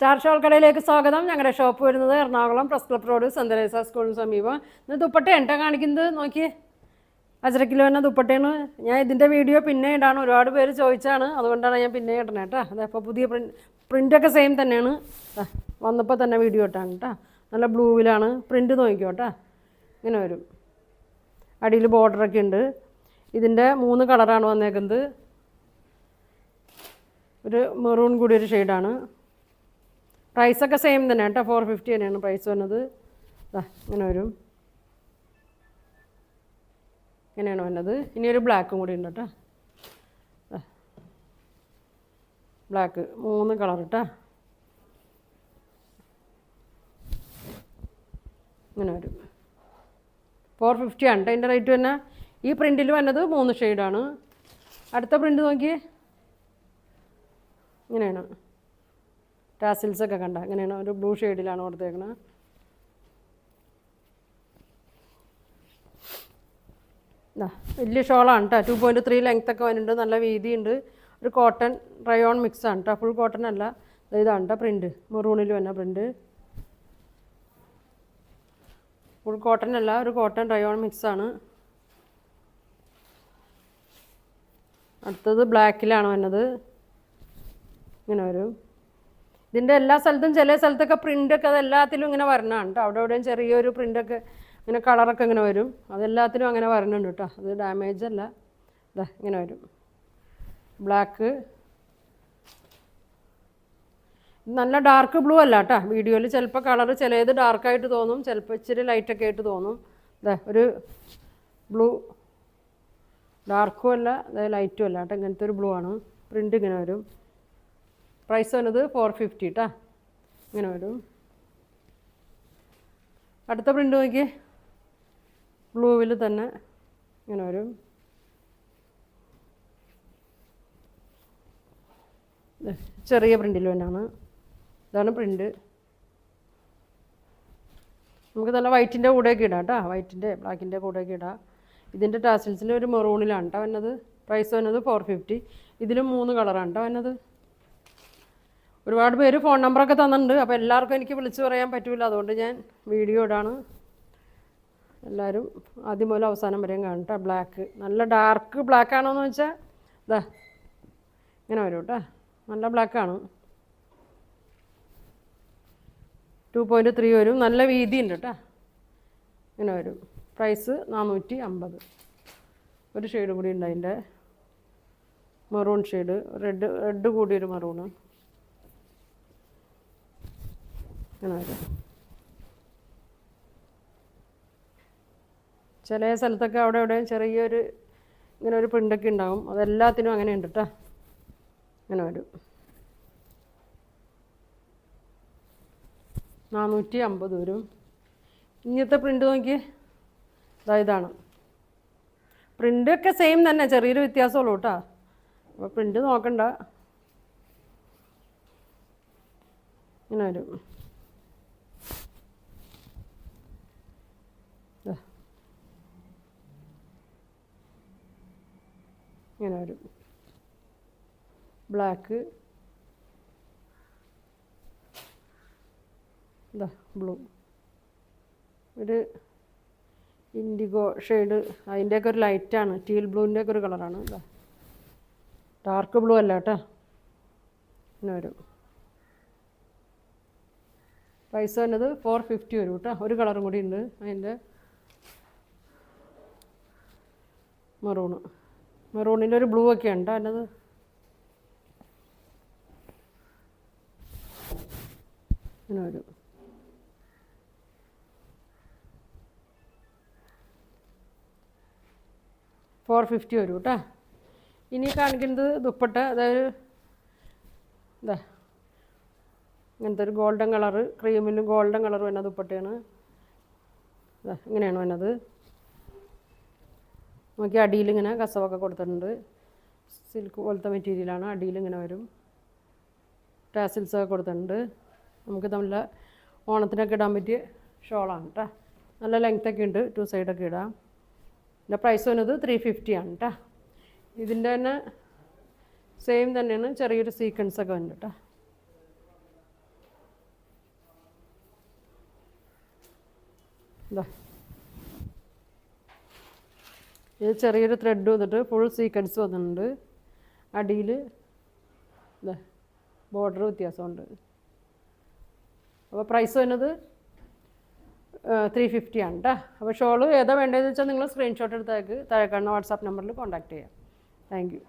Star shawl കടയിലേക്ക് സ്വാഗതം. ഞങ്ങളുടെ ഷോപ്പ് വരുന്നത് Ernakulam press club road Saint Teresa സ്കൂളിന് സമീപം. ഇന്ന് ദുപ്പട്ട എന്താ കാണിക്കുന്നത് നോക്കിയേ, 5.5 കിലോ തന്നെ ദുപ്പട്ടയാണ്. ഞാൻ ഇതിൻ്റെ വീഡിയോ പിന്നെ ഇടാണ്, ഒരുപാട് പേര് ചോദിച്ചാണ്, അതുകൊണ്ടാണ് ഞാൻ പിന്നെ ഇടണേ കേട്ടോ. അതപ്പോൾ പുതിയ പ്രിൻ്റൊക്കെ സെയിം തന്നെയാണ്. വന്നപ്പോൾ തന്നെ വീഡിയോ ഇട്ടാണ് കേട്ടോ. നല്ല ബ്ലൂവിലാണ് പ്രിൻ്റ്, നോക്കിക്കോ കേട്ടോ. ഇങ്ങനെ വരും, അടിയിൽ ബോർഡറൊക്കെ ഉണ്ട്. ഇതിൻ്റെ 3 കളറാണ് വന്നേക്കുന്നത്. ഒരു മെറൂൺ കൂടി ഒരു ഷെയ്ഡാണ്. പ്രൈസൊക്കെ സെയിം തന്നെ കേട്ടോ, 450 തന്നെയാണ് പ്രൈസ് വന്നത്. ഇങ്ങനെ വരും, ഇങ്ങനെയാണ് വന്നത്. ഇനി ഒരു ബ്ലാക്കും കൂടി ഉണ്ട് കേട്ടോ. ബ്ലാക്ക് 3 കളർ കേട്ടോ. ഇങ്ങനെ വരും, 450 ആണ് കേട്ടോ അതിൻ്റെ റേറ്റ് തന്നെ. ഈ പ്രിൻറ്റിൽ വന്നത് 3 ഷെയ്ഡാണ്. അടുത്ത പ്രിൻറ്റ് നോക്കിയേ, ഇങ്ങനെയാണ്. ടാസിൽസൊക്കെ കണ്ട ഇങ്ങനെയാണ്, ഒരു ബ്ലൂ ഷെയ്ഡിലാണ് കൊടുത്തേക്കണത്. വലിയ ഷോളാണ് കേട്ടോ, 2.3 ലെങ്ത്തൊക്കെ വരുന്നുണ്ട്, നല്ല വീതിയുണ്ട്. ഒരു കോട്ടൺ റയോൺ മിക്സാണ് കേട്ടോ, ഫുൾ കോട്ടൺ അല്ല. ഇതാണ് കേട്ടോ പ്രിൻറ്റ്, മെറൂണിൽ വന്ന പ്രിൻറ്റ്. ഫുൾ കോട്ടൺ അല്ല, ഒരു കോട്ടൺ റയോൺ മിക്സാണ്. അടുത്തത് ബ്ലാക്കിലാണ് വന്നത്, ഇങ്ങനെ വരും. ഇതിൻ്റെ എല്ലാ സ്ഥലത്തും ചില സ്ഥലത്തൊക്കെ പ്രിൻ്റൊക്കെ അതെല്ലാത്തിലും ഇങ്ങനെ വരണമാണ് കേട്ടോ. അവിടെ എവിടെയും ചെറിയൊരു പ്രിൻ്റൊക്കെ ഇങ്ങനെ കളറൊക്കെ ഇങ്ങനെ വരും, അതെല്ലാത്തിലും അങ്ങനെ വരണുണ്ട് കേട്ടോ. അത് ഡാമേജ് അല്ല. ഇങ്ങനെ വരും ബ്ലാക്ക്. നല്ല ഡാർക്ക് ബ്ലൂ അല്ല കേട്ടോ. വീഡിയോയിൽ ചിലപ്പോൾ കളർ ചിലത് ഡാർക്കായിട്ട് തോന്നും, ചിലപ്പോൾ ഇച്ചിരി ലൈറ്റൊക്കെ ആയിട്ട് തോന്നും. ഒരു ബ്ലൂ, ഡാർക്കും അല്ല ലൈറ്റും അല്ല കേട്ടോ, ഇങ്ങനത്തെ ഒരു ബ്ലൂ ആണ്. പ്രിൻ്റ് ഇങ്ങനെ വരും. പ്രൈസ് വന്നത് 450 കേട്ടോ. ഇങ്ങനെ വരും. അടുത്ത പ്രിൻ്റ് നോക്കി, ബ്ലൂവിൽ തന്നെ ഇങ്ങനെ വരും. ചെറിയ പ്രിൻ്റിൽ തന്നെയാണ്. ഇതാണ് പ്രിൻ്റ്. നമുക്ക് നല്ല വൈറ്റിൻ്റെ കൂടെയൊക്കെ ഇടാം കേട്ടോ, വൈറ്റിൻ്റെ ബ്ലാക്കിൻ്റെ കൂടെയൊക്കെ ഇടാം. ഇതിൻ്റെ ടാസിൽസിൽ ഒരു മെറൂണിലാണ് കേട്ടോ വന്നത്. പ്രൈസ് വന്നത് 450. ഇതിലും 3 കളറാണ് കേട്ടോ വന്നത്. ഒരുപാട് പേര് ഫോൺ നമ്പറൊക്കെ തന്നിട്ടുണ്ട്, അപ്പോൾ എല്ലാവർക്കും എനിക്ക് വിളിച്ച് പറയാൻ പറ്റില്ല, അതുകൊണ്ട് ഞാൻ വീഡിയോ ഇടാണ്. എല്ലാവരും ആദ്യം മുതൽ അവസാനം വരെയും കാണട്ടെ. ബ്ലാക്ക് നല്ല ഡാർക്ക് ബ്ലാക്ക് ആണോയെന്ന് വെച്ചാൽ ഇങ്ങനെ വരും കേട്ടോ, നല്ല ബ്ലാക്കാണ്. 2.3 വരും, നല്ല വീതി ഉണ്ട് കേട്ടോ. ഇങ്ങനെ വരും. പ്രൈസ് 450. ഒരു ഷെയ്ഡ് കൂടി ഉണ്ട് അതിൻ്റെ, മെറൂൺ ഷെയ്ഡ്, റെഡ് കൂടിയൊരു മെറൂണ്. ഇങ്ങനെ വരും. ചില സ്ഥലത്തൊക്കെ അവിടെ എവിടെയും ചെറിയൊരു ഇങ്ങനെ ഒരു പ്രിൻ്റൊക്കെ ഉണ്ടാകും, അതെല്ലാത്തിനും അങ്ങനെ ഉണ്ട് കേട്ടോ. ഇങ്ങനെ വരും. 450 വരും. ഇങ്ങനത്തെ പ്രിൻ്റ് നോക്കി, ഇതാണ്. പ്രിൻ്റൊക്കെ സെയിം തന്നെ, ചെറിയൊരു വ്യത്യാസമുള്ളൂ കേട്ടോ. അപ്പോൾ പ്രിൻ്റ് നോക്കണ്ട. ഇങ്ങനെ വരും. ഇങ്ങനെ വരും. ബ്ലാക്ക്, ബ്ലൂ, ഒരു ഇൻഡിഗോ ഷെയ്ഡ്, അതിൻ്റെയൊക്കെ ഒരു ലൈറ്റാണ്. ടീൽ ബ്ലൂവിൻ്റെയൊക്കെ ഒരു കളറാണ്. ഡാർക്ക് ബ്ലൂ അല്ല കേട്ടോ. ഇങ്ങനെ വരും. പ്രൈസ് വന്നത് 450 വരും കേട്ടോ. ഒരു കളറും കൂടി ഉണ്ട് അതിൻ്റെ, മെറൂണ്. മെറൂണിൻ്റെ ഒരു ബ്ലൂ ഒക്കെ ഉണ്ട് അതിനത്. ഇങ്ങനെ വരും. $450 വരും കേട്ടോ. ഇനി കാണിക്കുന്നത് ദുപ്പട്ട. അതായത് ഇങ്ങനത്തെ ഒരു ഗോൾഡൻ കളറ്, ക്രീമിലും ഗോൾഡൻ കളർ വരുന്ന ദുപ്പട്ടയാണ്. ഇങ്ങനെയാണ് വന്നത്. നോക്കി, അടിയിൽ ഇങ്ങനെ കസവൊക്കെ കൊടുത്തിട്ടുണ്ട്. സിൽക്ക് പോലത്തെ മെറ്റീരിയലാണ്. അടിയിൽ ഇങ്ങനെ വരും. ടാസിൽസൊക്കെ കൊടുത്തിട്ടുണ്ട്. നമുക്ക് നല്ല ഓണത്തിനൊക്കെ ഇടാൻ പറ്റിയ ഷോളാണ് കേട്ടോ. നല്ല ലെങ്ത്തൊക്കെ ഉണ്ട്, 2 സൈഡൊക്കെ ഇടാം. ഇതിൻ്റെ പ്രൈസ് വന്നത് 350 ആണ് കേട്ടോ. ഇതിൻ്റെ തന്നെ സെയിം തന്നെയാണ്, ചെറിയൊരു സീക്വൻസൊക്കെ ഉണ്ട് കേട്ടോ. ഇതാ ഇത് ചെറിയൊരു ത്രെഡ് വന്നിട്ട് ഫുൾ സീക്വൻസ് വന്നിട്ടുണ്ട്. അടിയിൽ ഇതാ ബോർഡർ വ്യത്യാസമുണ്ട്. അപ്പോൾ പ്രൈസ് വരുന്നത് 350 ആണ് കേട്ടോ. അപ്പോൾ ഷോള് ഏതാ വേണ്ടതെന്ന് വെച്ചാൽ നിങ്ങൾ സ്ക്രീൻഷോട്ട് എടുത്തേക്ക് താഴെ കാണുന്ന വാട്സാപ്പ് നമ്പറിൽ കോൺടാക്ട് ചെയ്യാം. Thank you.